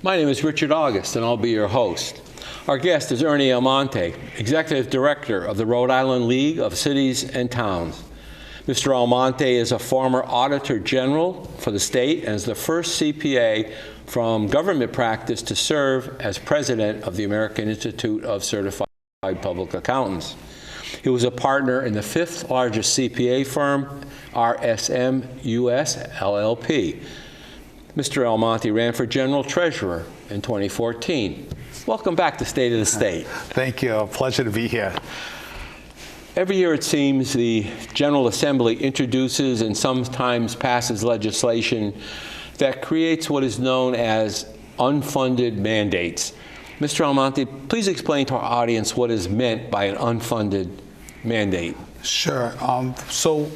My name is Richard August, and I'll be your host. Our guest is Ernie Almonte, Executive Director of the Rhode Island League of Cities and Towns. Mr. Almonte is a former Auditor General for the state and is the first CPA from government practice to serve as President of the American Institute of Certified Public Accountants. He was a partner in the fifth largest CPA firm, RSM US LLP. Mr. Almonte ran for General Treasurer in 2014. Welcome back to State of the State. Thank you. A pleasure to be here. Every year, it seems, the General Assembly introduces and sometimes passes legislation that creates what is known as unfunded mandates. Mr. Almonte, please explain to our audience what is meant by an unfunded mandate. Sure. So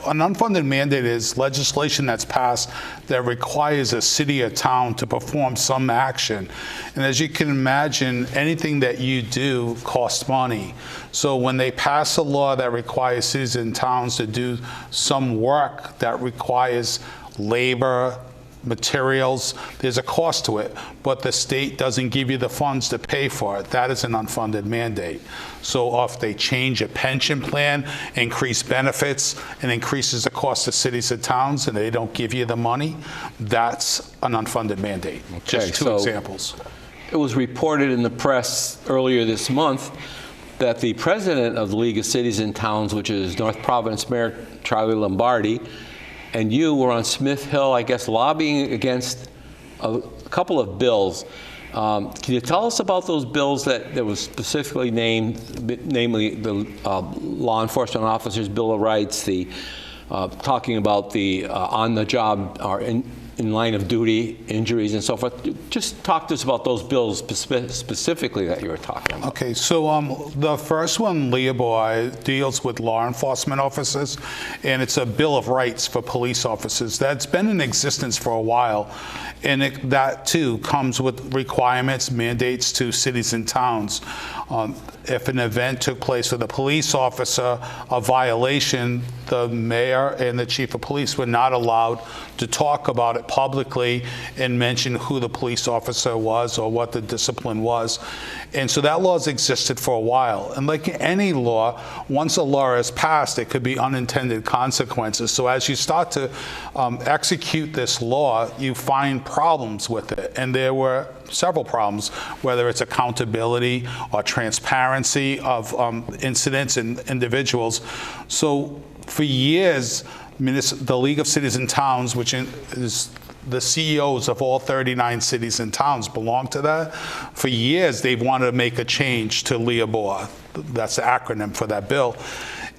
an unfunded mandate is legislation that's passed that requires a city or town to perform some action. And as you can imagine, anything that you do costs money. So when they pass a law that requires cities and towns to do some work that requires labor, materials, there's a cost to it, but the state doesn't give you the funds to pay for it. That is an unfunded mandate. So if they change a pension plan, increase benefits, and increases the cost of cities and towns, and they don't give you the money, that's an unfunded mandate. Okay, just two examples. It was reported in the press earlier this month that the president of the League of Cities and Towns, which is North Providence Mayor Charlie Lombardi, and you were on Smith Hill, I guess, lobbying against a couple of bills. Can you tell us about those bills that was specifically named, namely the Law Enforcement Officers' Bill of Rights, the talking about the on-the-job or in line of duty injuries and so forth? Just talk to us about those bills specifically that you were talking about. Okay, so the first one, LEOBOR, deals with law enforcement officers, and it's a Bill of Rights for police officers. That's been in existence for a while, and that too comes with requirements, mandates to cities and towns. If an event took place with a police officer, a violation, the mayor and the chief of police were not allowed to talk about it publicly and mention who the police officer was or what the discipline was. And so that law has existed for a while. And like any law, once a law is passed, it could be unintended consequences. So as you start to execute this law, you find problems with it. And there were several problems, whether it's accountability or transparency of incidents and individuals. So for years, the League of Cities and Towns, which is the CEOs of all 39 cities and towns belong to that. For years, they've wanted to make a change to LEOBOR. That's the acronym for that bill.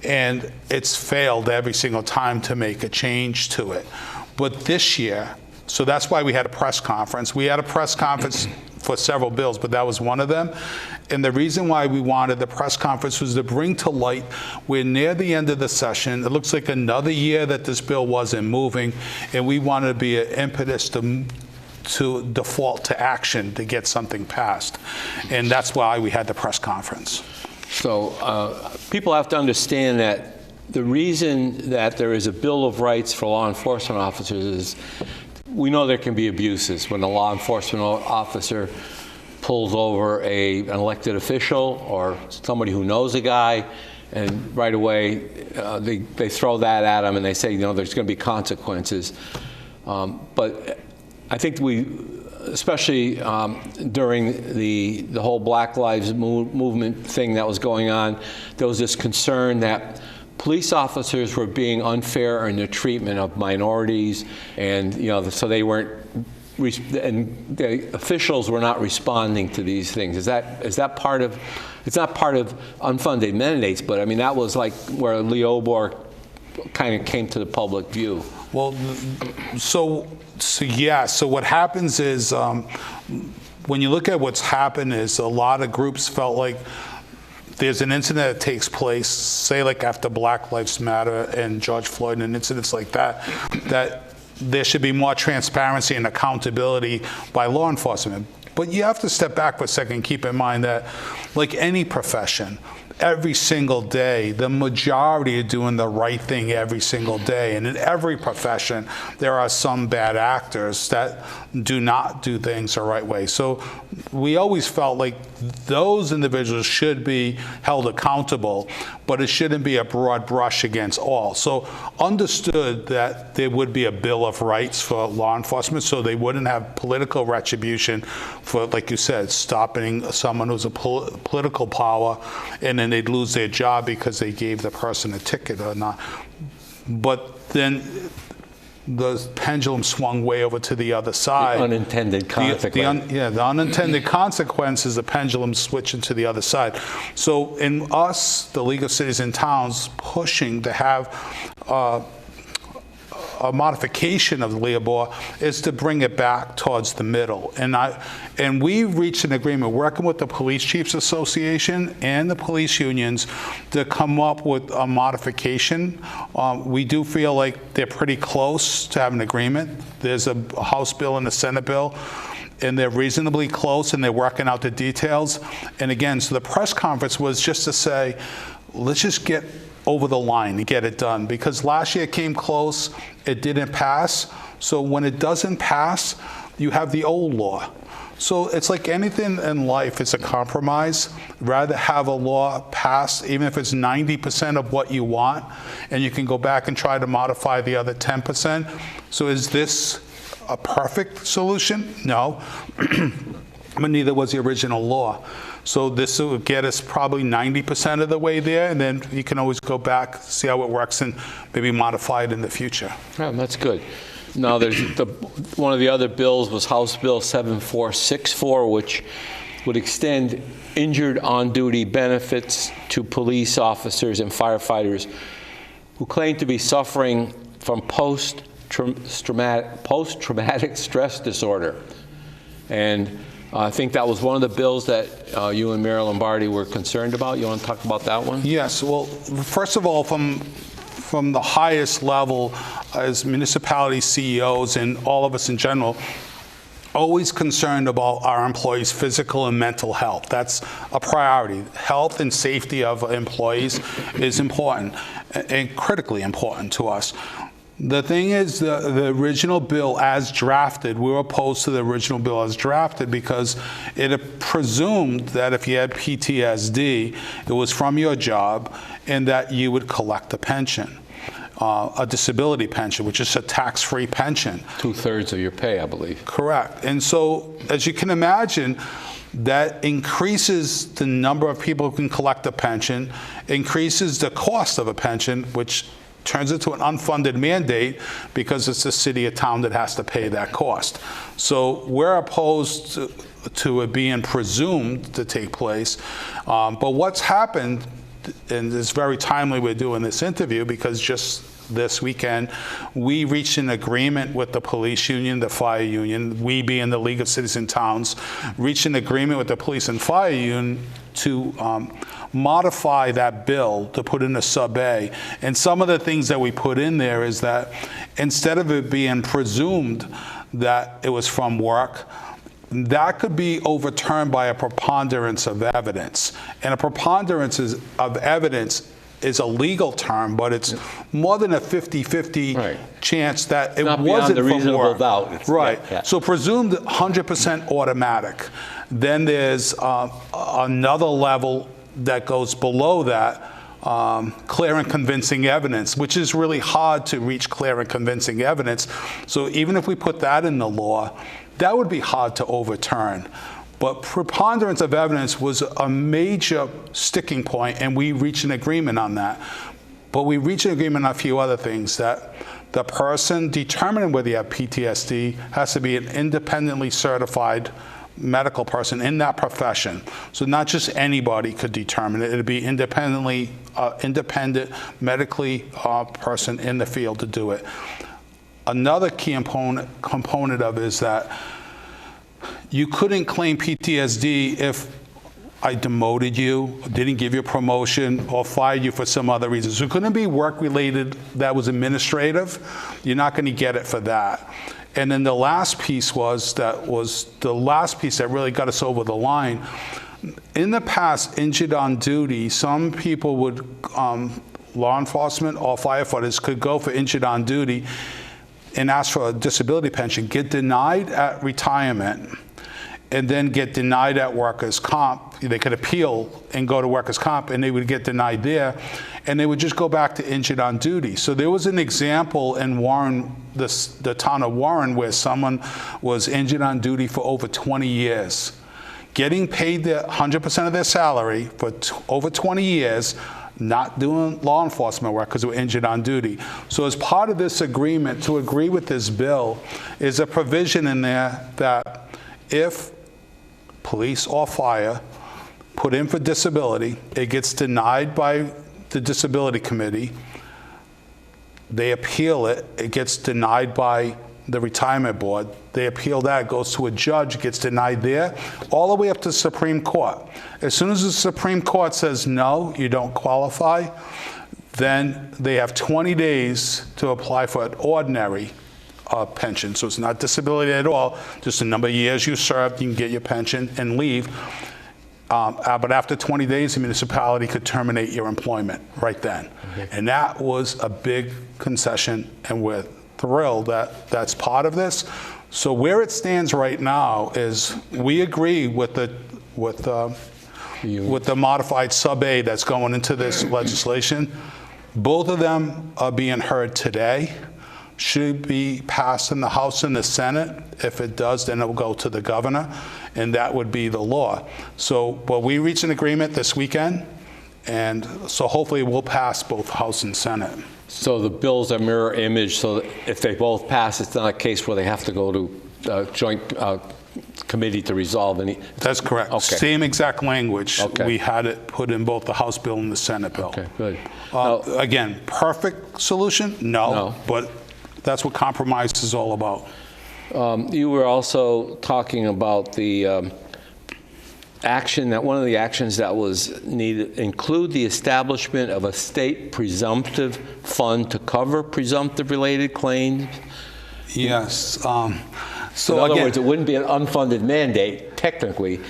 And it's failed every single time to make a change to it. But this year, so that's why we had a press conference. We had a press conference for several bills, but that was one of them. And the reason why we wanted the press conference was to bring to light, we're near the end of the session. It looks like another year that this bill wasn't moving, and we wanted to be an impetus to default to action to get something passed. And that's why we had the press conference. So people have to understand that the reason that there is a Bill of Rights for law enforcement officers is we know there can be abuses when a law enforcement officer pulls over an elected official or somebody who knows a guy, and right away they throw that at him and they say, you know, there's going to be consequences. But I think especially during the whole Black Lives Movement thing that was going on, there was this concern that police officers were being unfair in their treatment of minorities, and so they weren't, and the officials were not responding to these things. Is that part of? It's not part of unfunded mandates, but I mean that was like where LEOBOR kind of came to the public view. Well, so yeah. So what happens is when you look at what's happened is a lot of groups felt like there's an incident that takes place, say like after Black Lives Matter and George Floyd and incidents like that, that there should be more transparency and accountability by law enforcement. But you have to step back for a second and keep in mind that, like any profession, every single day. The majority are doing the right thing every single day. And in every profession, there are some bad actors that do not do things the right way. So we always felt like those individuals should be held accountable, but it shouldn't be a broad brush against all. So understood that there would be a Bill of Rights for law enforcement, so they wouldn't have political retribution for, like you said, stopping someone who's a political power, and then they'd lose their job because they gave the person a ticket or not. But then the pendulum swung way over to the other side. The unintended consequence. The unintended consequences, the pendulum switching to the other side. So in us, the League of Cities and Towns, pushing to have a modification of the LEABOR is to bring it back towards the middle. And we reached an agreement working with the Police Chiefs Association and the police unions to come up with a modification. We do feel like they're pretty close to having an agreement. There's a House bill and a Senate bill, and they're reasonably close, and they're working out the details. And again, so the press conference was just to say, let's just get over the line and get it done, because last year it came close, it didn't pass. So when it doesn't pass, you have the old law. So it's like anything in life, it's a compromise. Rather have a law pass, even if it's 90% of what you want, and you can go back and try to modify the other 10%. So is this a perfect solution? No, but neither was the original law. So this will get us probably 90% of the way there, and then you can always go back, see how it works, and maybe modify it in the future. Yeah, that's good. Now, there's one of the other bills was House Bill 7464, which would extend injured on-duty benefits to police officers and firefighters who claim to be suffering from post-traumatic stress disorder. And I think that was one of the bills that you and Mayor Lombardi were concerned about. You want to talk about that one? Yes. Well, first of all, from the highest level, as municipality CEOs and all of us in general, always concerned about our employees' physical and mental health. That's a priority. Health and safety of employees is important and critically important to us. The thing is, the original bill as drafted, we were opposed to the original bill as drafted because it presumed that if you had PTSD, it was from your job and that you would collect a pension, a disability pension, which is a tax-free pension. 2/3 of your pay, I believe. Correct. And so, as you can imagine, that increases the number of people who can collect a pension, increases the cost of a pension, which turns into an unfunded mandate because it's the city or town that has to pay that cost. So we're opposed to it being presumed to take place. But what's happened, and it's very timely we're doing this interview because just this weekend, we reached an agreement with the police union, the fire union, we being the League of Cities and Towns, reached an agreement with the police and fire union to modify that bill to put in a sub-A. And some of the things that we put in there is that instead of it being presumed that it was from work, that could be overturned by a preponderance of evidence. And a preponderance of evidence is a legal term, but it's more than a 50-50 chance that it wasn't from work. Doubt. Right. Yeah. So presumed 100% automatic. Then there's another level that goes below that, clear and convincing evidence, which is really hard to reach clear and convincing evidence. So even if we put that in the law, that would be hard to overturn. But preponderance of evidence was a major sticking point, and we reached an agreement on that. But we reached an agreement on a few other things, that the person determining whether you have PTSD has to be an independently certified medical person in that profession. So not just anybody could determine it. It'd be independent medically person in the field to do it. Another key component of it is that you couldn't claim PTSD if I demoted you, didn't give you a promotion, or fired you for some other reason. So it couldn't be work-related that was administrative. You're not going to get it for that. And then the last piece that really got us over the line, In the past, injured on duty, some people would, law enforcement or firefighters could go for injured on duty and ask for a disability pension, get denied at retirement, and then get denied at workers' comp. They could appeal and go to workers' comp, and they would get denied there, and they would just go back to injured on duty. So there was an example in Warren, the town of Warren, where someone was injured on duty for over 20 years, getting paid 100% of their salary for over 20 years, not doing law enforcement work because they were injured on duty. So as part of this agreement, to agree with this bill, is a provision in there that if police or fire put in for disability, it gets denied by the disability committee, they appeal it, it gets denied by the retirement board, they appeal that, it goes to a judge, gets denied there, all the way up to the Supreme Court. As soon as the Supreme Court says, no, you don't qualify, then they have 20 days to apply for an ordinary pension. So it's not disability at all, just the number of years you served, you can get your pension and leave. But after 20 days, the municipality could terminate your employment right then. Okay. And that was a big concession, and we're thrilled that that's part of this. So where it stands right now is we agree with the modified sub-A that's going into this legislation. Both of them are being heard today. Should be passed in the House and the Senate. If it does, then it will go to the governor, and that would be the law. So, but we reached an agreement this weekend, and so hopefully we'll pass both House and Senate. So the bills are mirror image, so that if they both pass, it's not a case where they have to go to joint committee to resolve any. That's correct. Okay. Same exact language. Okay. We had it put in both the House bill and the Senate bill. Okay, good. Again, perfect solution? No. But that's what compromise is all about. You were also talking about the action, that one of the actions that was needed include the establishment of a state presumptive fund to cover presumptive related claims. Yes. So in other words, it wouldn't be an unfunded mandate technically,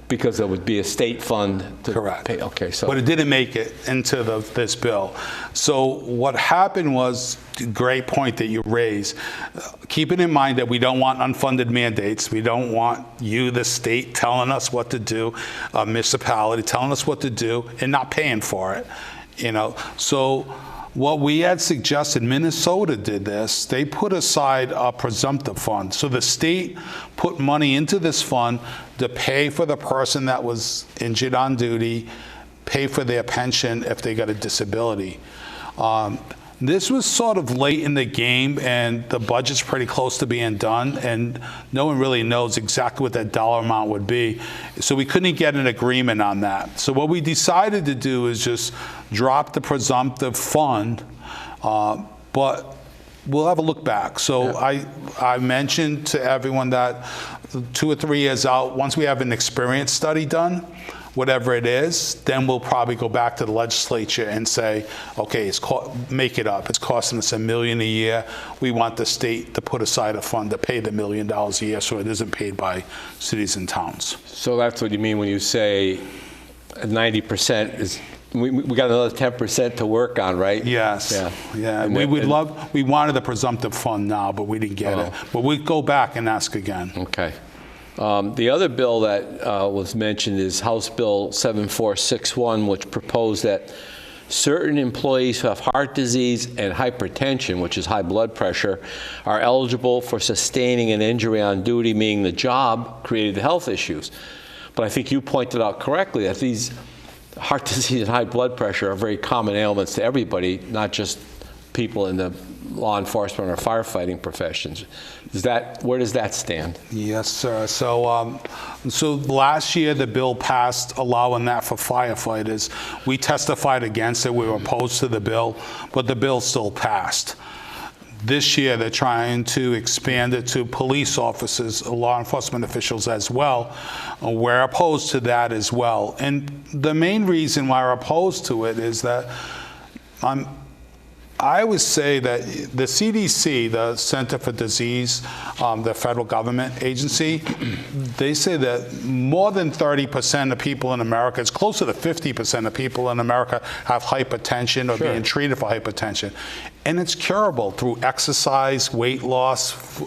because there would be a state fund to correct. Pay. Okay, so. But it didn't make it into this bill. So what happened was, great point that you raised, keeping in mind that we don't want unfunded mandates. We don't want you, the state, telling us what to do, a municipality telling us what to do and not paying for it. So what we had suggested, Minnesota did this, they put aside a presumptive fund. So the state put money into this fund to pay for the person that was injured on duty, pay for their pension if they got a disability. This was sort of late in the game, and the budget's pretty close to being done, and no one really knows exactly what that dollar amount would be. So we couldn't get an agreement on that. So what we decided to do is just drop the presumptive fund, but we'll have a look back. So yeah. I mentioned to everyone that 2 or 3 years out, once we have an experience study done, whatever it is, then we'll probably go back to the legislature and say, okay, make it up. It's costing us $1 million a year. We want the state to put aside a fund to pay the $1 million a year so it isn't paid by cities and towns. So that's what you mean when you say 90% is, we got another 10% to work on, right? Yes. Yeah. We wanted the presumptive fund now, but we didn't get it. But we'd go back and ask again. Okay. The other bill that was mentioned is House Bill 7461, which proposed that certain employees who have heart disease and hypertension, which is high blood pressure, are eligible for sustaining an injury on duty, meaning the job created the health issues. But I think you pointed out correctly that these heart disease and high blood pressure are very common ailments to everybody, not just people in the law enforcement or firefighting professions. Where does that stand? Yes, sir. So last year the bill passed allowing that for firefighters. We testified against it. We were opposed to the bill, but the bill still passed. This year they're trying to expand it to police officers, law enforcement officials as well. We're opposed to that as well. And the main reason why we're opposed to it is that I would say that the CDC, the Center for Disease, the federal government agency, they say that more than 30% of people in America, it's closer to 50% of people in America have hypertension or being treated for hypertension. And it's curable through exercise, weight loss,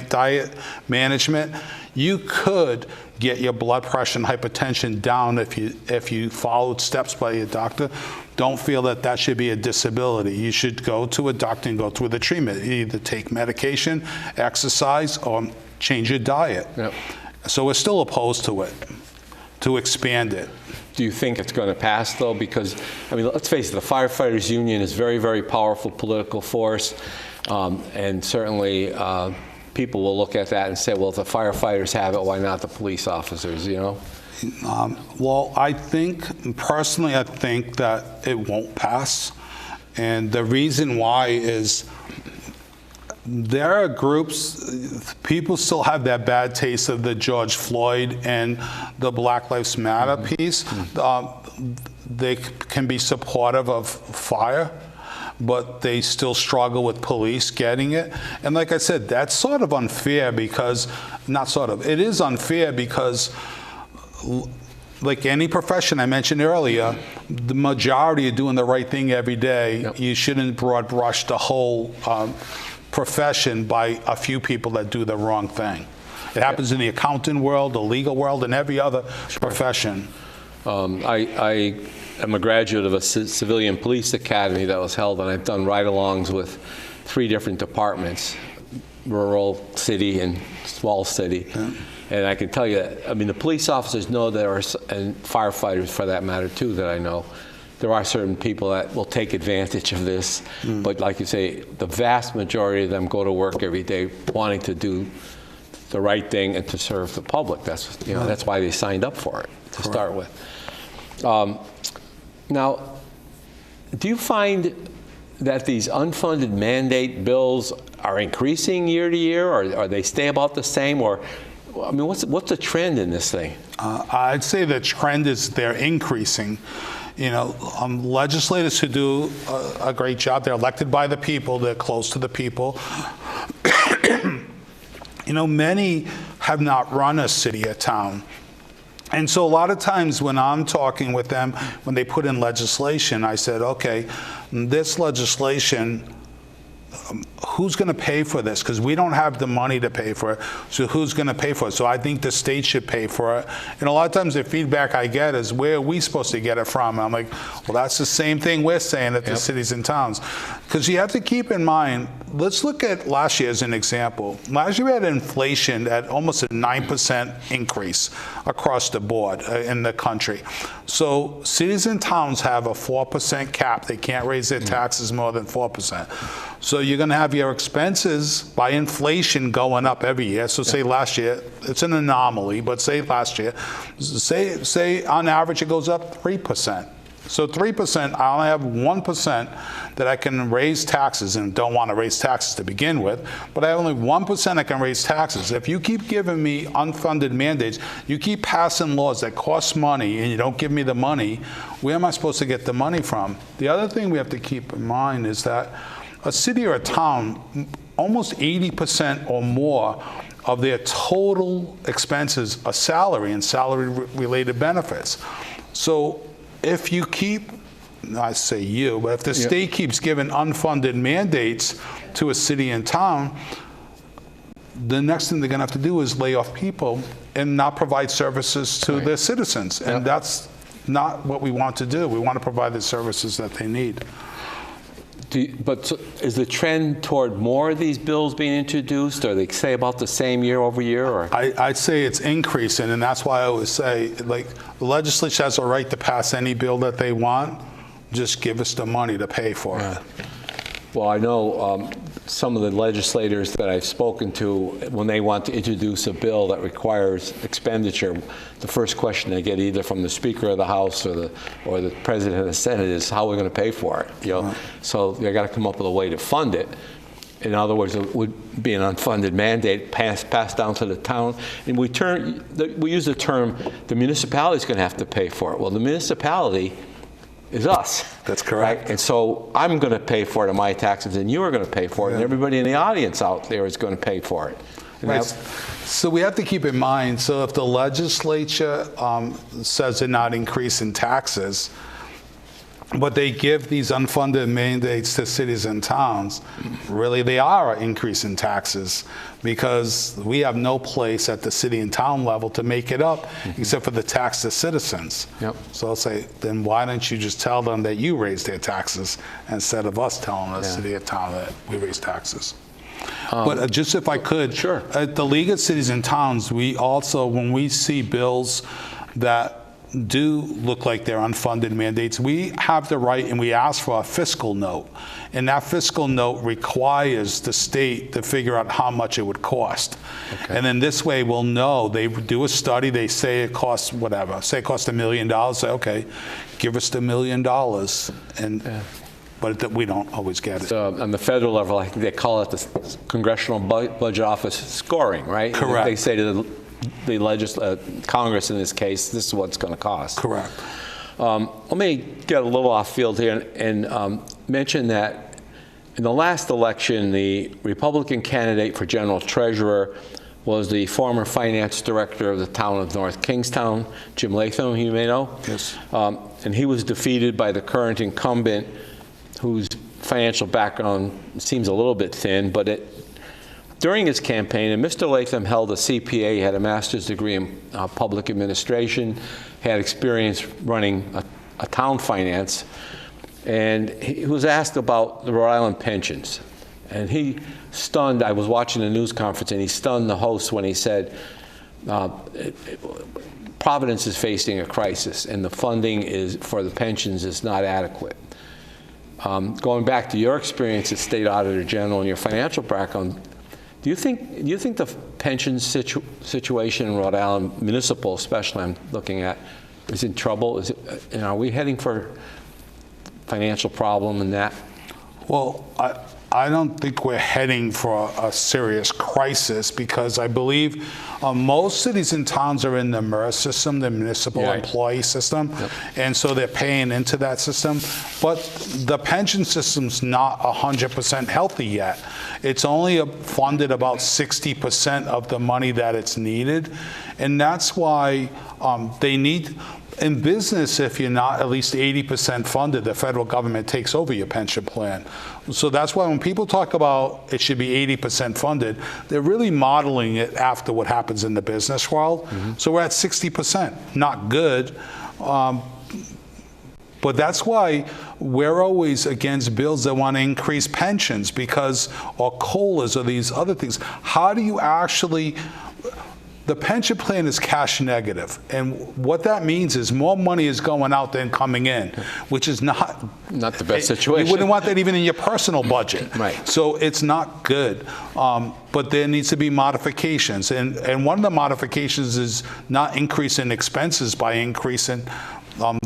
diet management. You could get your blood pressure and hypertension down if you followed steps by your doctor. Don't feel that that should be a disability. You should go to a doctor and go through the treatment. Either take medication, exercise, or change your diet. Yep. So we're still opposed to it, to expand it. Do you think it's going to pass, though? Because, I mean, let's face it, the firefighters union is a very, very powerful political force, and certainly people will look at that and say, well, if the firefighters have it, why not the police officers, you know? Well, I think, personally, I think that it won't pass. And the reason why is there are groups, people still have that bad taste of the George Floyd and the Black Lives Matter piece. They can be supportive of fire, but they still struggle with police getting it. And like I said, that's sort of unfair because, not sort of, it is unfair because like any profession I mentioned earlier, the majority are doing the right thing every day. Yep. You shouldn't broad brush the whole profession by a few people that do the wrong thing. It happens in the accounting world, the legal world, and every other profession. I am a graduate of a civilian police academy that was held, and I've done ride-alongs with 3 different departments, rural, city, and small city. Yeah. And I can tell you, I mean, the police officers know there are, and firefighters for that matter too, that I know, there are certain people that will take advantage of this. But like you say, the vast majority of them go to work every day wanting to do the right thing and to serve the public. That's, you know, that's why they signed up for it to start with. Now, do you find that these unfunded mandate bills are increasing year to year, or are they stay about the same, or I mean, what's the trend in this thing? I'd say the trend is they're increasing. You know, legislators who do a great job, they're elected by the people, they're close to the people. You know, many have not run a city or town. And so a lot of times when I'm talking with them, when they put in legislation, I said, okay, this legislation, who's going to pay for this? Because we don't have the money to pay for it. So who's going to pay for it? So I think the state should pay for it. And a lot of times the feedback I get is, where are we supposed to get it from? And I'm like, well, that's the same thing we're saying at the cities and towns. Because you have to keep in mind, let's look at last year as an example. Last year we had inflation at almost a 9% increase across the board in the country. So cities and towns have a 4% cap. They can't raise their taxes more than 4%. So you're going to have your expenses by inflation going up every year. So say last year, it's an anomaly, but say last year, say on average it goes up 3%. So 3%, I only have 1% that I can raise taxes, and don't want to raise taxes to begin with, but I have only 1% I can raise taxes. If you keep giving me unfunded mandates, you keep passing laws that cost money, and you don't give me the money, where am I supposed to get the money from? The other thing we have to keep in mind is that a city or a town, almost 80% or more of their total expenses are salary and salary-related benefits. So if you keep, I say you, but if the state keeps giving unfunded mandates to a city and town, the next thing they're going to have to do is lay off people and not provide services to their citizens. And that's not what we want to do. We want to provide the services that they need. But is the trend toward more of these bills being introduced, or they say about the same year over year? Or? I'd say it's increasing, and that's why I always say, like, the legislature has a right to pass any bill that they want. Just give us the money to pay for it. Well, I know some of the legislators that I've spoken to, when they want to introduce a bill that requires expenditure, the first question they get either from the Speaker of the House or the President of the Senate is, how are we going to pay for it? You know, so they got to come up with a way to fund it. In other words, it would be an unfunded mandate passed down to the town, and we use the term the municipality is going to have to pay for it. Well, the municipality is us. That's correct. Right? And so I'm going to pay for it in my taxes, and you are going to pay for it, and everybody in the audience out there is going to pay for it. And Right. So we have to keep in mind, so if the legislature says they're not increasing taxes, but they give these unfunded mandates to cities and towns, really they are increasing taxes because we have no place at the city and town level to make it up except for the tax to citizens. Yep. So I'll say, then why don't you just tell them that you raise their taxes instead of us telling the city and town that we raise taxes? But just if I could, Sure. At the League of Cities and Towns, we also, when we see bills that do look like they're unfunded mandates, we have the right and we ask for a fiscal note. And that fiscal note requires the state to figure out how much it would cost. Okay. And then this way we'll know. They do a study, they say it costs whatever. Say it costs $1 million, say, okay, give us the $1 million. And but we don't always get it. So on the federal level, I think they call it the Congressional Budget Office scoring, right? Correct. They say to the Congress in this case, this is what it's going to cost. Correct. Let me get a little off field here and mention that in the last election, the Republican candidate for general treasurer was the former finance director of the town of North Kingstown, Jim Latham, you may know. Yes. And he was defeated by the current incumbent, whose financial background seems a little bit thin, but during his campaign, and Mr. Latham held a CPA, had a master's degree in public administration, had experience running a town finance, and he was asked about the Rhode Island pensions. And he stunned, I was watching a news conference, and he stunned the host when he said, Providence is facing a crisis, and the funding for the pensions is not adequate. Going back to your experience as State Auditor General and your financial background, do you think the pension situation in Rhode Island, municipal especially, I'm looking at, is in trouble? Are we heading for financial problem in that? Well, I don't think we're heading for a serious crisis because I believe most cities and towns are in the MERS system, the municipal employee system, and so they're paying into that system. But the pension system's not 100% healthy yet. It's only funded about 60% of the money that it's needed, and that's why they need. In business, if you're not at least 80% funded, the federal government takes over your pension plan. So that's why when people talk about it should be 80% funded, they're really modeling it after what happens in the business world. So we're at 60%, not good. But that's why we're always against bills that want to increase pensions or COLAs or these other things. How do you actually... The pension plan is cash negative, and what that means is more money is going out than coming in, which is not the best situation. You wouldn't want that even in your personal budget. Right. So it's not good, but there needs to be modifications, and one of the modifications is not increasing expenses by increasing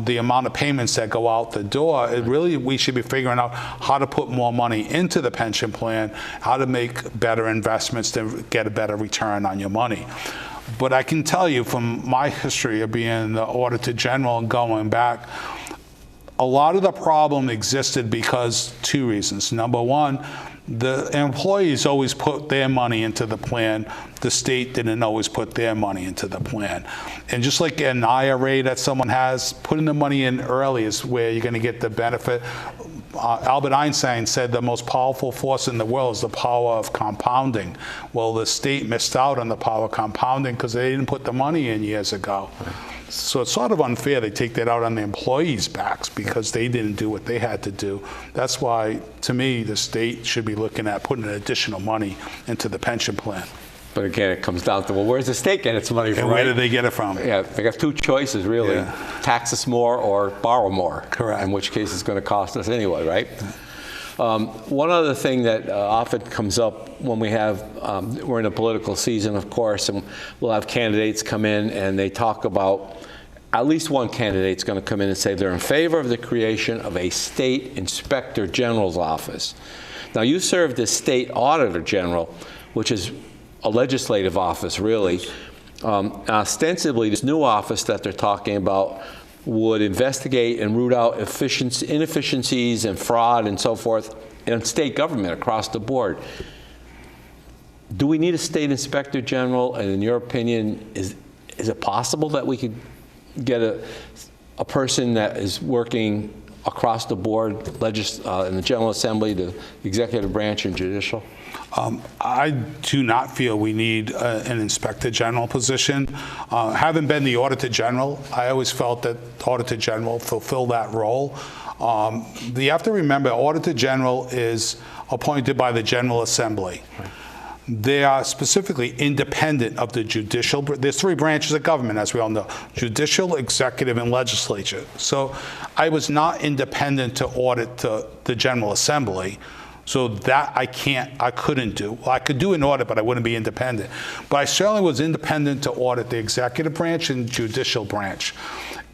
the amount of payments that go out the door. We should be figuring out how to put more money into the pension plan, how to make better investments to get a better return on your money. But I can tell you from my history of being the Auditor General and going back, a lot of the problem existed because two reasons. Number one, the employees always put their money into the plan. The state didn't always put their money into the plan. And just like an IRA that someone has, putting the money in early is where you're going to get the benefit. Albert Einstein said the most powerful force in the world is the power of compounding. Well, the state missed out on the power of compounding because they didn't put the money in years ago. So it's sort of unfair they take that out on the employees' backs because they didn't do what they had to do. That's why, to me, the state should be looking at putting additional money into the pension plan. But again, it comes down to, well, where's the state get its money from? And where do they get it from? Yeah, they got two choices, really. Tax us more or borrow more. Correct. In which case it's going to cost us anyway, right? One other thing that often comes up when we're in a political season, of course, and we'll have candidates come in and they talk about, at least one candidate's going to come in and say they're in favor of the creation of a state inspector general's office. Now, you served as state auditor general, which is a legislative office, really. Ostensibly, this new office that they're talking about would investigate and root out inefficiencies and fraud and so forth in state government across the board. Do we need a state inspector general? And in your opinion, is it possible that we could get a person that is working across the board, in the General Assembly, the executive branch, and judicial? I do not feel we need an inspector general position. Having been the auditor general, I always felt that auditor general fulfilled that role. You have to remember, auditor general is appointed by the General Assembly. Right. They are specifically independent of the judicial. There's three branches of government, as we all know: judicial, executive, and legislature. So I was not independent to audit the General Assembly. So that I couldn't do. I could do an audit, but I wouldn't be independent. But I certainly was independent to audit the executive branch and judicial branch.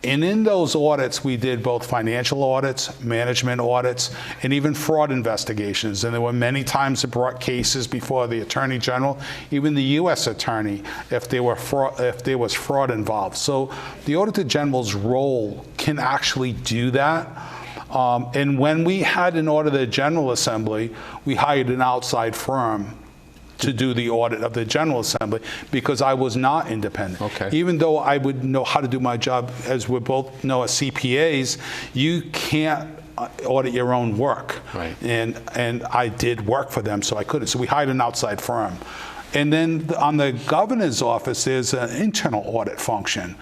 And in those audits, we did both financial audits, management audits, and even fraud investigations. And there were many times it brought cases before the Attorney General, even the U.S. Attorney, if there was fraud involved. So the Auditor General's role can actually do that. And when we had an Auditor General Assembly, we hired an outside firm to do the audit of the General Assembly because I was not independent. Okay. Even though I would know how to do my job, as we both know as CPAs, you can't audit your own work. Right. And I did work for them, so I couldn't. So we hired an outside firm. And then on the governor's office, there's an internal audit function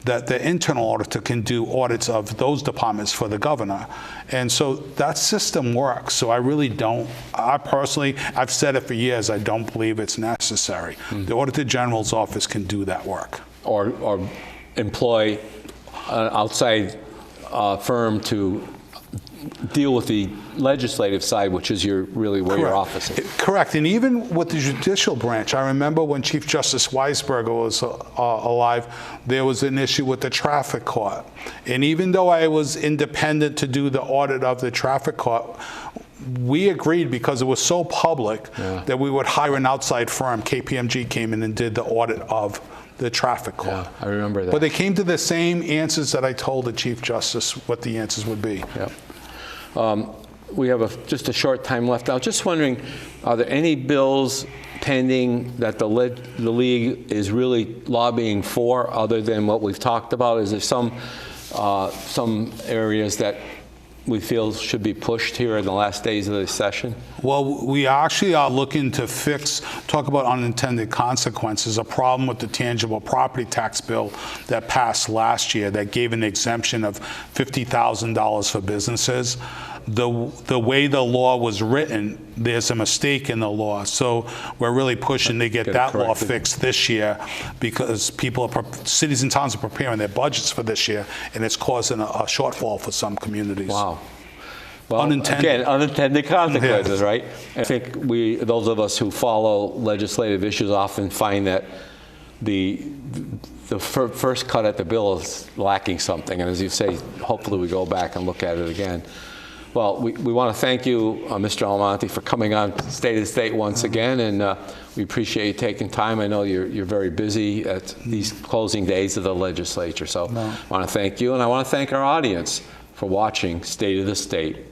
that the internal auditor can do audits of those departments for the governor. And so that system works. So I really don't, I've said it for years, I don't believe it's necessary. The Auditor General's office can do that work. Or employ an outside firm to deal with the legislative side, which is where your office is. Correct. And even with the judicial branch, I remember when Chief Justice Weisberger was alive, there was an issue with the traffic court. And even though I was independent to do the audit of the traffic court, we agreed, because it was so public, that we would hire an outside firm. KPMG came in and did the audit of the traffic court. Yeah, I remember that. But they came to the same answers that I told the Chief Justice what the answers would be. Yeah. We have just a short time left. I was just wondering, are there any bills pending that the league is really lobbying for, other than what we've talked about? Is there some areas that we feel should be pushed here in the last days of the session? Well, we actually are looking to talk about unintended consequences, a problem with the tangible property tax bill that passed last year that gave an exemption of $50,000 for businesses. The way the law was written, there's a mistake in the law. So we're really pushing to get that law fixed this year, because cities and towns are preparing their budgets for this year, and it's causing a shortfall for some communities. Wow. Well, again, unintended consequences, right? I think those of us who follow legislative issues often find that the first cut at the bill is lacking something. And as you say, hopefully we go back and look at it again. Well, we want to thank you, Mr. Almonte, for coming on State of the State once again, and we appreciate you taking time. I know you're very busy at these closing days of the legislature, so I want to thank you, and I want to thank our audience for watching State of the State.